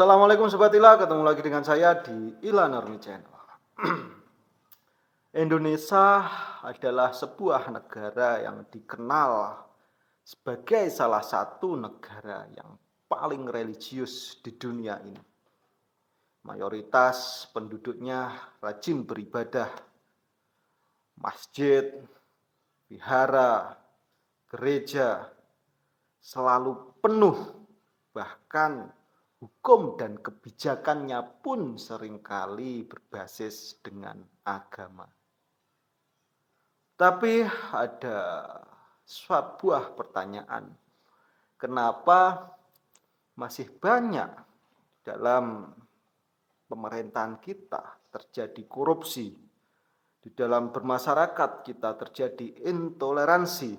Assalamualaikum Sobat Ila, ketemu lagi dengan saya di Ila Nurmi Channel. Indonesia adalah sebuah negara yang dikenal sebagai salah satu negara yang paling religius di dunia ini. Mayoritas penduduknya rajin beribadah. Masjid, vihara, gereja selalu penuh, bahkan hukum dan kebijakannya pun seringkali berbasis dengan agama. Tapi ada sebuah pertanyaan, kenapa masih banyak dalam pemerintahan kita terjadi korupsi, di dalam bermasyarakat kita terjadi intoleransi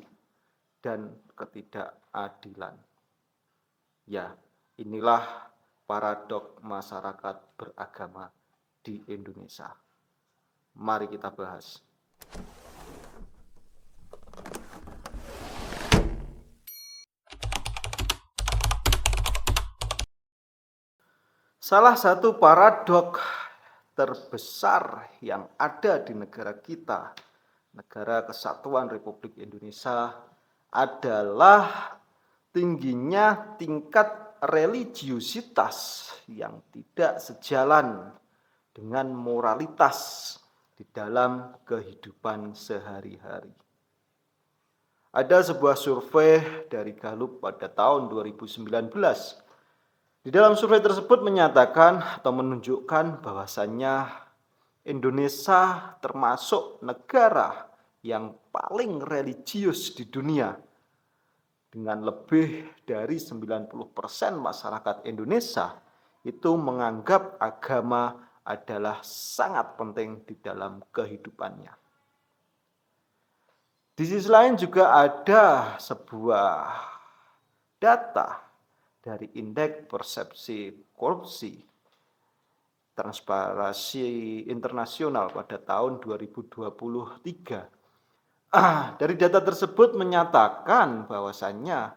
dan ketidakadilan. Ya, inilah paradok masyarakat beragama di Indonesia. Mari kita bahas. Salah satu paradok terbesar yang ada di negara kita, Negara Kesatuan Republik Indonesia, adalah tingginya tingkat religiusitas yang tidak sejalan dengan moralitas di dalam kehidupan sehari-hari. Ada sebuah survei dari Gallup pada tahun 2019. Di dalam survei tersebut menyatakan atau menunjukkan bahwasannya Indonesia termasuk negara yang paling religius di dunia, dengan lebih dari 90% masyarakat Indonesia itu menganggap agama adalah sangat penting di dalam kehidupannya. Di sisi lain juga ada sebuah data dari Indeks Persepsi Korupsi Transparansi Internasional pada tahun 2023. Dari data tersebut menyatakan bahwasannya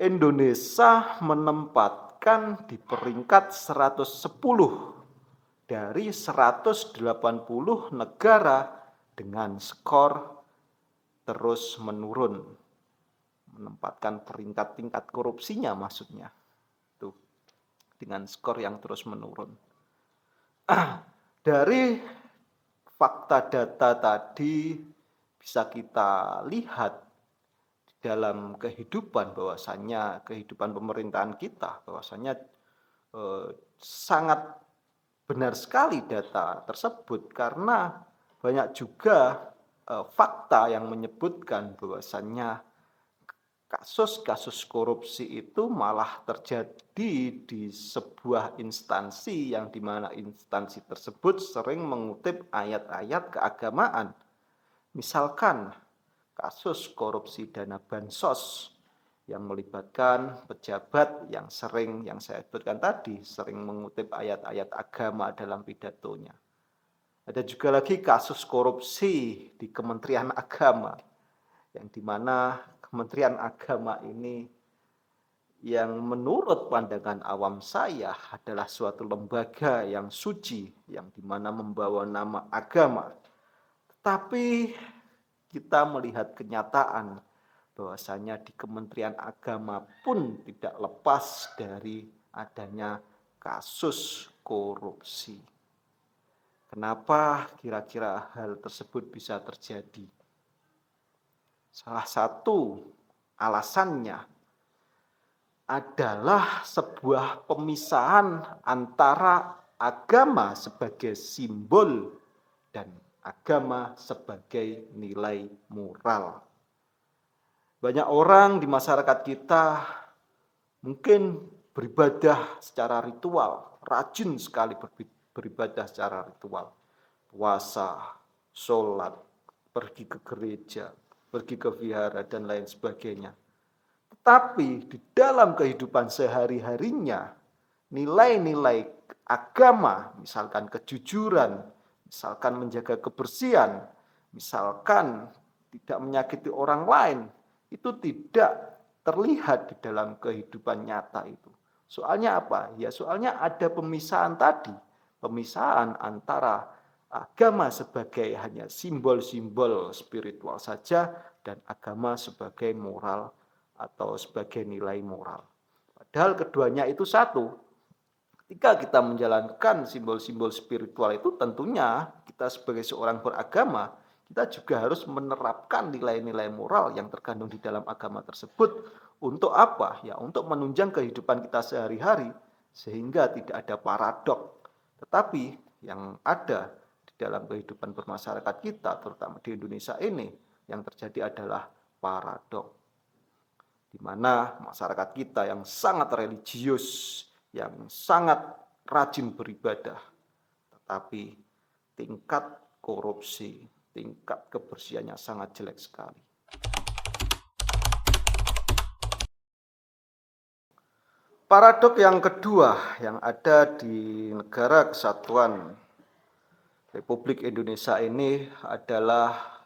Indonesia menempatkan di peringkat 110 dari 180 negara dengan skor terus menurun. Menempatkan peringkat tingkat korupsinya maksudnya. Tuh, dengan skor yang terus menurun. Dari fakta data tadi bisa kita lihat di dalam kehidupan bahwasannya kehidupan pemerintahan kita bahwasannya sangat benar sekali data tersebut, karena banyak juga fakta yang menyebutkan bahwasannya kasus-kasus korupsi itu malah terjadi di sebuah instansi yang dimana instansi tersebut sering mengutip ayat-ayat keagamaan. Misalkan kasus korupsi dana bansos yang melibatkan pejabat yang sering, yang saya sebutkan tadi, sering mengutip ayat-ayat agama dalam pidatonya. Ada juga lagi kasus korupsi di Kementerian Agama, yang dimana Kementerian Agama ini yang menurut pandangan awam saya adalah suatu lembaga yang suci, yang dimana membawa nama agama. Tapi kita melihat kenyataan bahwasanya di Kementerian Agama pun tidak lepas dari adanya kasus korupsi. Kenapa kira-kira hal tersebut bisa terjadi? Salah satu alasannya adalah sebuah pemisahan antara agama sebagai simbol dan agama sebagai nilai moral. Banyak orang di masyarakat kita mungkin beribadah secara ritual, rajin sekali beribadah secara ritual. Puasa, sholat, pergi ke gereja, pergi ke vihara, dan lain sebagainya. Tetapi di dalam kehidupan sehari-harinya, nilai-nilai agama, misalkan kejujuran, misalkan menjaga kebersihan, misalkan tidak menyakiti orang lain, itu tidak terlihat di dalam kehidupan nyata itu. Soalnya apa? Ya soalnya ada pemisahan tadi, pemisahan antara agama sebagai hanya simbol-simbol spiritual saja dan agama sebagai moral atau sebagai nilai moral. Padahal keduanya itu satu. Ketika kita menjalankan simbol-simbol spiritual itu tentunya kita sebagai seorang beragama, kita juga harus menerapkan nilai-nilai moral yang terkandung di dalam agama tersebut. Untuk apa? Ya untuk menunjang kehidupan kita sehari-hari sehingga tidak ada paradok. Tetapi yang ada di dalam kehidupan bermasyarakat kita, terutama di Indonesia ini, yang terjadi adalah paradok di mana masyarakat kita yang sangat religius, yang sangat rajin beribadah, tetapi tingkat korupsi, tingkat kebersihannya sangat jelek sekali. Paradok yang kedua yang ada di negara kesatuan Republik Indonesia ini adalah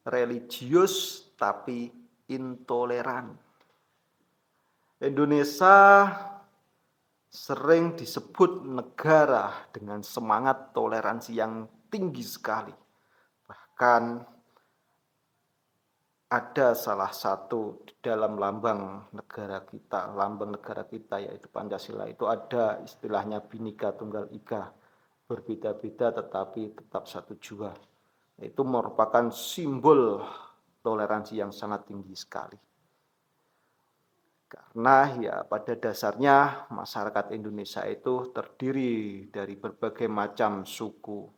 religius tapi intoleran. Indonesia sering disebut negara dengan semangat toleransi yang tinggi sekali. Bahkan ada salah satu di dalam lambang negara kita yaitu Pancasila itu ada istilahnya Bhinneka Tunggal Ika, berbeda-beda tetapi tetap satu jua. Itu merupakan simbol toleransi yang sangat tinggi sekali. Karena ya pada dasarnya masyarakat Indonesia itu terdiri dari berbagai macam suku,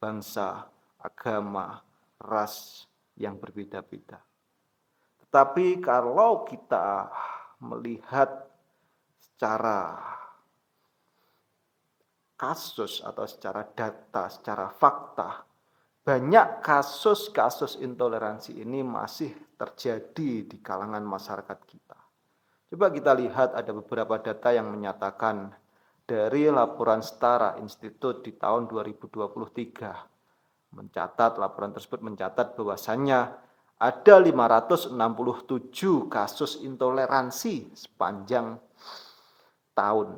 bangsa, agama, ras yang berbeda-beda. Tetapi kalau kita melihat secara kasus atau secara data, secara fakta, banyak kasus-kasus intoleransi ini masih terjadi di kalangan masyarakat kita. Coba kita lihat ada beberapa data yang menyatakan dari laporan Setara Institut di tahun 2023 laporan tersebut mencatat bahwasannya ada 567 kasus intoleransi sepanjang tahun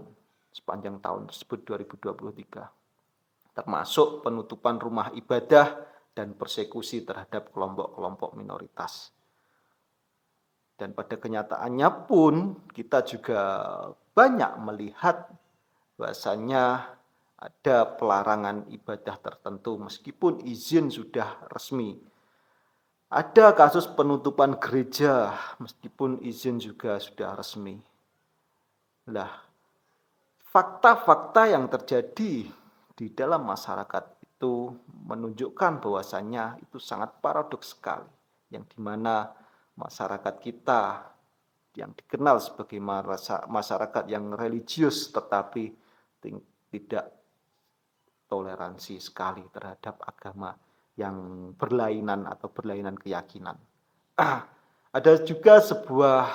tersebut 2023, termasuk penutupan rumah ibadah dan persekusi terhadap kelompok-kelompok minoritas. Dan pada kenyataannya pun kita juga banyak melihat bahwasannya ada pelarangan ibadah tertentu meskipun izin sudah resmi. Ada kasus penutupan gereja meskipun izin juga sudah resmi. Nah, fakta-fakta yang terjadi di dalam masyarakat itu menunjukkan bahwasannya itu sangat paradoks sekali, yang dimana masyarakat kita yang dikenal sebagai masyarakat yang religius tetapi tidak toleransi sekali terhadap agama yang berlainan atau berlainan keyakinan. Ada juga sebuah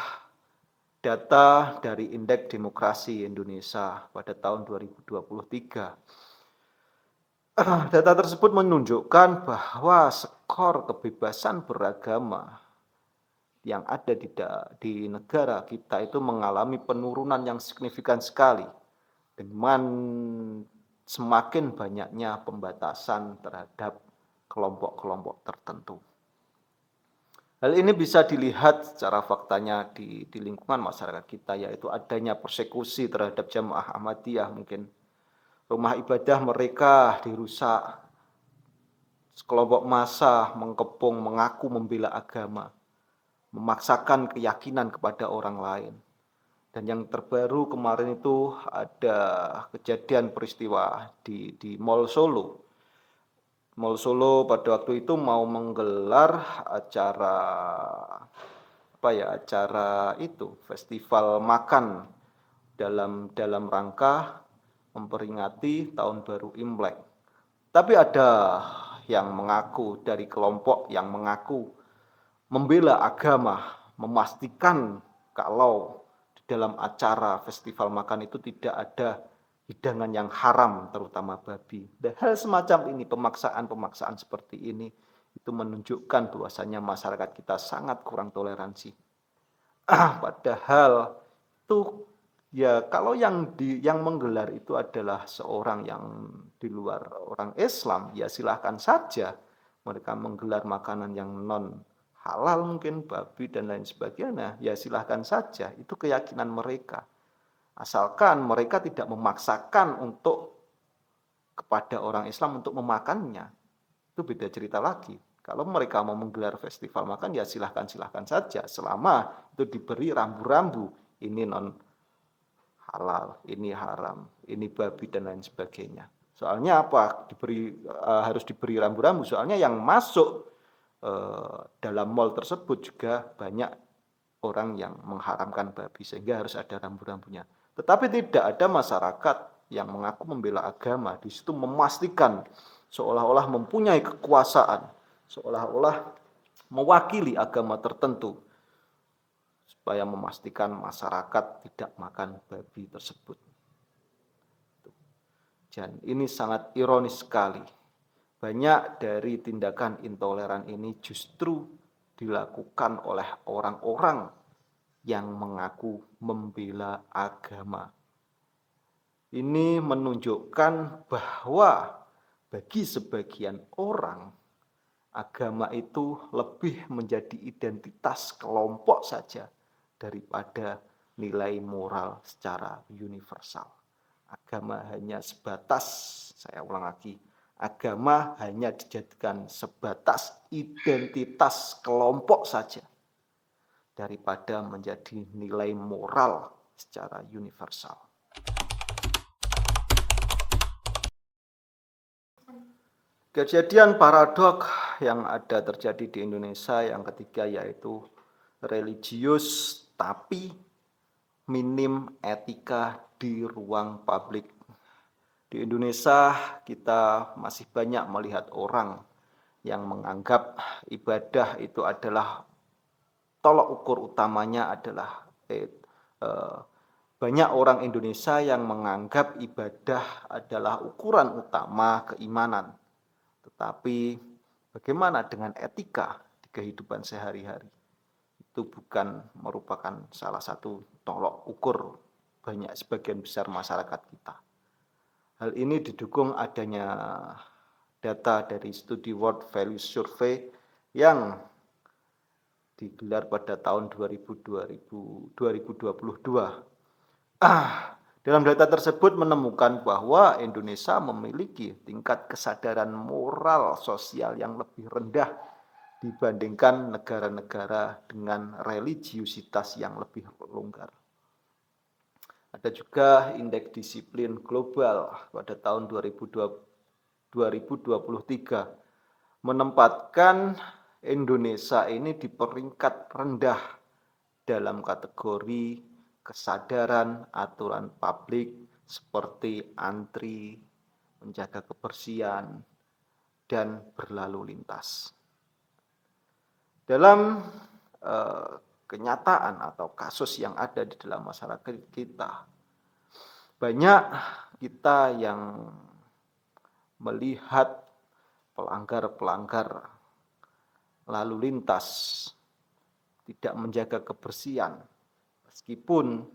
data dari Indeks Demokrasi Indonesia pada tahun 2023. Data tersebut menunjukkan bahwa skor kebebasan beragama yang ada di negara kita itu mengalami penurunan yang signifikan sekali dengan semakin banyaknya pembatasan terhadap kelompok-kelompok tertentu. Hal ini bisa dilihat secara faktanya di lingkungan masyarakat kita, yaitu adanya persekusi terhadap jamaah Ahmadiyah. Mungkin rumah ibadah mereka dirusak, sekelompok massa mengepung mengaku membela agama, memaksakan keyakinan kepada orang lain. Dan yang terbaru kemarin itu ada kejadian peristiwa di Mall Solo. Mall Solo pada waktu itu mau menggelar acara festival makan dalam rangka memperingati Tahun Baru Imlek. Tapi ada yang mengaku dari kelompok yang mengaku membela agama, memastikan kalau di dalam acara festival makan itu tidak ada hidangan yang haram, terutama babi. Dan hal semacam ini, pemaksaan seperti ini, itu menunjukkan bahwasannya masyarakat kita sangat kurang toleransi. Padahal itu Ya, kalau yang menggelar itu adalah seorang yang di luar orang Islam, ya silahkan saja mereka menggelar makanan yang non halal mungkin babi dan lain sebagainya, ya silahkan saja, itu keyakinan mereka. Asalkan mereka tidak memaksakan kepada orang Islam untuk memakannya, itu beda cerita lagi. Kalau mereka mau menggelar festival makan, ya silahkan saja, selama itu diberi rambu-rambu, ini non halal, ini haram, ini babi dan lain sebagainya. Soalnya apa? Harus diberi rambu-rambu. Soalnya yang masuk dalam mall tersebut juga banyak orang yang mengharamkan babi, sehingga harus ada rambu-rambunya. Tetapi tidak ada masyarakat yang mengaku membela agama di situ memastikan seolah-olah mempunyai kekuasaan, seolah-olah mewakili agama tertentu supaya memastikan masyarakat tidak makan babi tersebut. Dan ini sangat ironis sekali. Banyak dari tindakan intoleran ini justru dilakukan oleh orang-orang yang mengaku membela agama. Ini menunjukkan bahwa bagi sebagian orang, agama itu lebih menjadi identitas kelompok saja daripada nilai moral secara universal. Agama hanya sebatas, saya ulang lagi, agama hanya dijadikan sebatas identitas kelompok saja daripada menjadi nilai moral secara universal. Kejadian paradok yang ada terjadi di Indonesia yang ketiga yaitu religius tapi minim etika di ruang publik. Di Indonesia kita masih banyak melihat orang yang menganggap ibadah itu adalah tolok ukur utamanya adalah banyak orang Indonesia yang menganggap ibadah adalah ukuran utama keimanan. Tetapi bagaimana dengan etika di kehidupan sehari-hari? Itu bukan merupakan salah satu tolok ukur banyak sebagian besar masyarakat kita. Hal ini didukung adanya data dari studi World Values Survey yang digelar pada tahun 2022. Dalam data tersebut menemukan bahwa Indonesia memiliki tingkat kesadaran moral sosial yang lebih rendah dibandingkan negara-negara dengan religiusitas yang lebih longgar. Ada juga indeks disiplin global pada tahun 2023 menempatkan Indonesia ini di peringkat rendah dalam kategori kesadaran aturan publik seperti antri, menjaga kebersihan, dan berlalu lintas. Dalam kenyataan atau kasus yang ada di dalam masyarakat kita, banyak kita yang melihat pelanggar-pelanggar lalu lintas tidak menjaga kebersihan, meskipun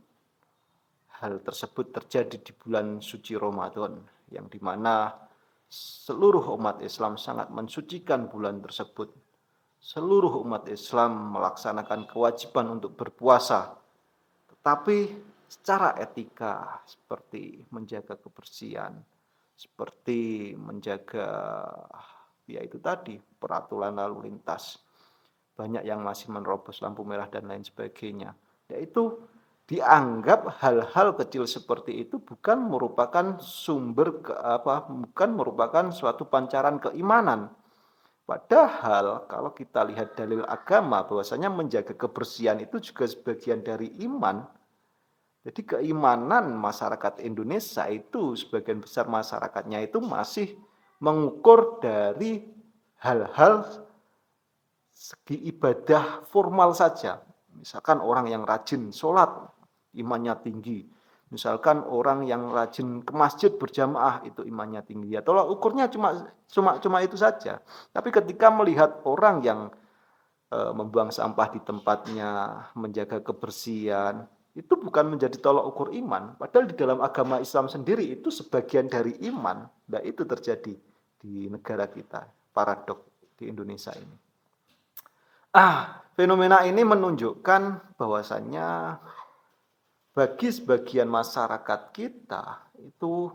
hal tersebut terjadi di bulan suci Ramadan, yang dimana seluruh umat Islam sangat mensucikan bulan tersebut. Seluruh umat Islam melaksanakan kewajiban untuk berpuasa, tetapi secara etika seperti menjaga kebersihan, seperti menjaga yaitu tadi peraturan lalu lintas, banyak yang masih menerobos lampu merah dan lain sebagainya. Yaitu dianggap hal-hal kecil seperti itu bukan merupakan bukan merupakan suatu pancaran keimanan. Padahal kalau kita lihat dalil agama bahwasanya menjaga kebersihan itu juga sebagian dari iman. Jadi keimanan masyarakat Indonesia itu sebagian besar masyarakatnya itu masih mengukur dari hal-hal segi ibadah formal saja. Misalkan orang yang rajin sholat, imannya tinggi. Misalkan orang yang rajin ke masjid berjamaah, itu imannya tinggi. Ya, tolak ukurnya cuma itu saja. Tapi ketika melihat orang yang membuang sampah di tempatnya, menjaga kebersihan, itu bukan menjadi tolok ukur iman, padahal di dalam agama Islam sendiri itu sebagian dari iman. Nah, itu terjadi di negara kita, paradok di Indonesia ini. Fenomena ini menunjukkan bahwasannya bagi sebagian masyarakat kita itu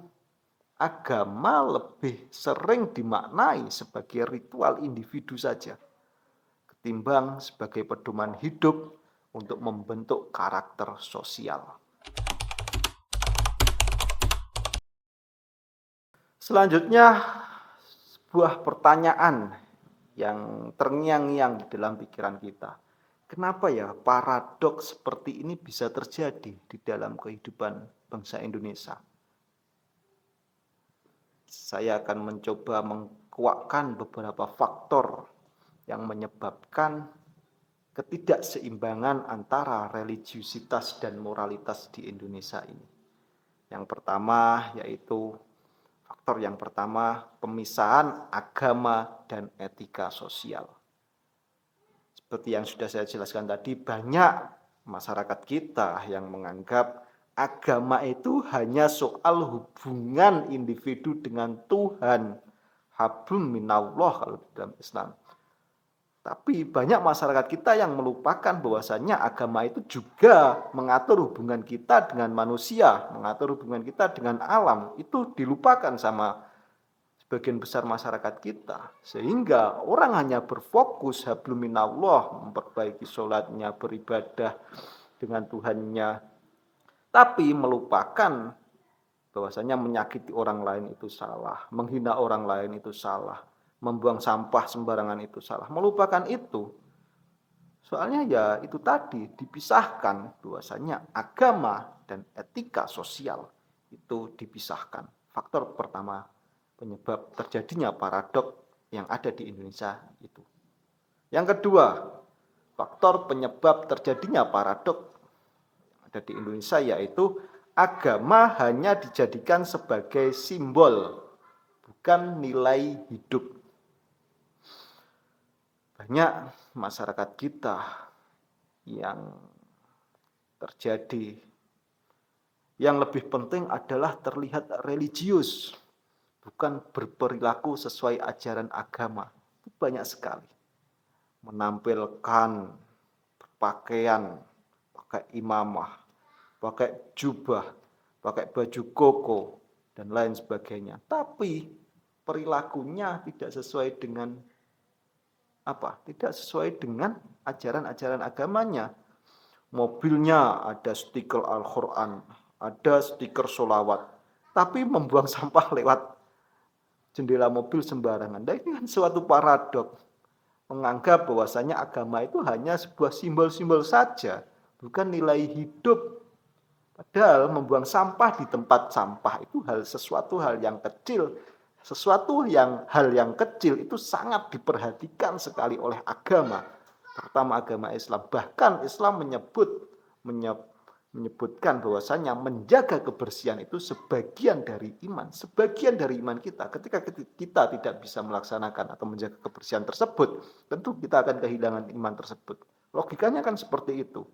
agama lebih sering dimaknai sebagai ritual individu saja ketimbang sebagai pedoman hidup untuk membentuk karakter sosial. Selanjutnya, sebuah pertanyaan yang terngiang-ngiang di dalam pikiran kita. Kenapa ya paradoks seperti ini bisa terjadi di dalam kehidupan bangsa Indonesia? Saya akan mencoba mengkuakkan beberapa faktor yang menyebabkan ketidakseimbangan antara religiusitas dan moralitas di Indonesia ini. Yang pertama yaitu faktor yang pertama, pemisahan agama dan etika sosial. Seperti yang sudah saya jelaskan tadi, banyak masyarakat kita yang menganggap agama itu hanya soal hubungan individu dengan Tuhan. Hablum minallah kalau dalam Islam. Tapi banyak masyarakat kita yang melupakan bahwasannya agama itu juga mengatur hubungan kita dengan manusia, mengatur hubungan kita dengan alam. Itu dilupakan sama sebagian besar masyarakat kita. Sehingga orang hanya berfokus hablum minallah, memperbaiki sholatnya, beribadah dengan Tuhannya. Tapi melupakan bahwasanya menyakiti orang lain itu salah, menghina orang lain itu salah, membuang sampah sembarangan itu salah, melupakan itu. Soalnya ya itu tadi dipisahkan bahwasanya agama dan etika sosial itu dipisahkan. Faktor pertama penyebab terjadinya paradok yang ada di Indonesia itu. Yang kedua, faktor penyebab terjadinya paradok yang ada di Indonesia yaitu agama hanya dijadikan sebagai simbol, bukan nilai hidup. Banyak masyarakat kita yang terjadi, yang lebih penting adalah terlihat religius, bukan berperilaku sesuai ajaran agama. Itu banyak sekali. Menampilkan pakaian, pakai imamah, pakai jubah, pakai baju koko, dan lain sebagainya. Tapi perilakunya tidak sesuai dengan tidak sesuai dengan ajaran-ajaran agamanya. Mobilnya ada stiker Al-Quran, ada stiker sholawat, tapi membuang sampah lewat jendela mobil sembarangan. Dan ini kan suatu paradok. Menganggap bahwasanya agama itu hanya sebuah simbol-simbol saja, bukan nilai hidup. Padahal membuang sampah di tempat sampah itu sesuatu hal yang kecil. Hal yang kecil itu sangat diperhatikan sekali oleh agama, terutama agama Islam. Bahkan Islam menyebutkan bahwasanya menjaga kebersihan itu sebagian dari iman. Sebagian dari iman kita. Ketika kita tidak bisa melaksanakan atau menjaga kebersihan tersebut, tentu kita akan kehilangan iman tersebut. Logikanya kan seperti itu.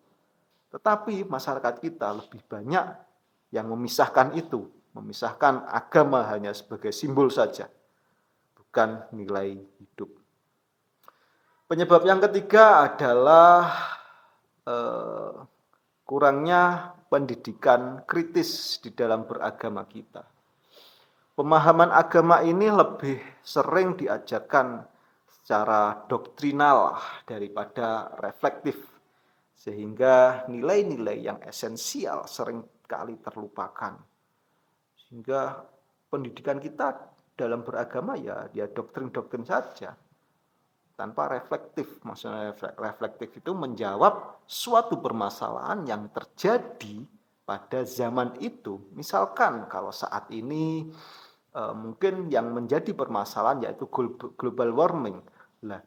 Tetapi masyarakat kita lebih banyak yang memisahkan itu. Memisahkan agama hanya sebagai simbol saja, bukan nilai hidup. Penyebab yang ketiga adalah kurangnya pendidikan kritis di dalam beragama kita. Pemahaman agama ini lebih sering diajarkan secara doktrinal daripada reflektif, sehingga nilai-nilai yang esensial seringkali terlupakan. Sehingga pendidikan kita dalam beragama ya doktrin-doktrin saja, tanpa reflektif. Maksudnya reflektif itu menjawab suatu permasalahan yang terjadi pada zaman itu. Misalkan kalau saat ini mungkin yang menjadi permasalahan yaitu global warming. Nah,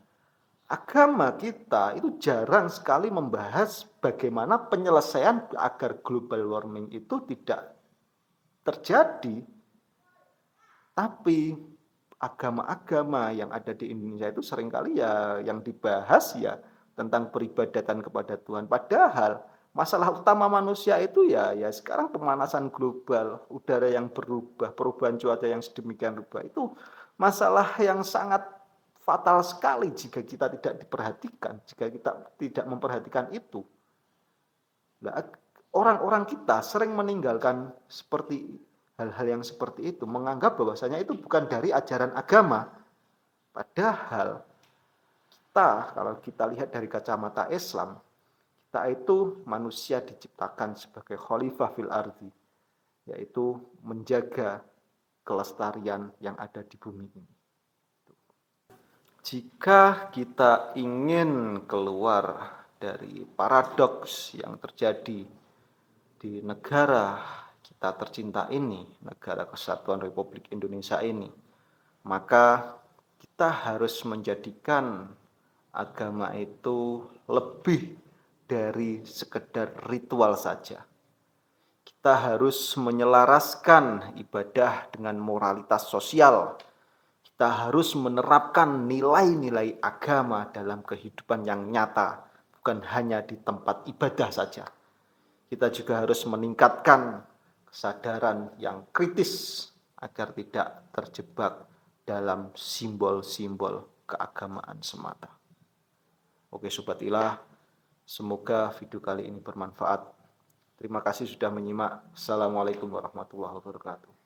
agama kita itu jarang sekali membahas bagaimana penyelesaian agar global warming itu tidak terjadi. Tapi agama-agama yang ada di Indonesia itu seringkali ya yang dibahas ya tentang peribadatan kepada Tuhan. Padahal Masalah utama manusia itu ya sekarang pemanasan global, udara yang berubah, perubahan cuaca yang sedemikian rupa, itu masalah yang sangat fatal sekali jika kita tidak diperhatikan, jika kita tidak memperhatikan itu. Nah, orang-orang kita sering meninggalkan seperti hal-hal yang seperti itu, menganggap bahwasanya itu bukan dari ajaran agama. Padahal kalau kita lihat dari kacamata Islam, kita itu manusia diciptakan sebagai khalifah fil ardi, yaitu menjaga kelestarian yang ada di bumi ini. Jika kita ingin keluar dari paradoks yang terjadi di negara kita tercinta ini, negara Kesatuan Republik Indonesia ini, maka kita harus menjadikan agama itu lebih dari sekedar ritual saja. Kita harus menyelaraskan ibadah dengan moralitas sosial. Kita harus menerapkan nilai-nilai agama dalam kehidupan yang nyata, bukan hanya di tempat ibadah saja. Kita juga harus meningkatkan kesadaran yang kritis agar tidak terjebak dalam simbol-simbol keagamaan semata. Oke Sobat Ilah, semoga video kali ini bermanfaat. Terima kasih sudah menyimak. Assalamualaikum warahmatullahi wabarakatuh.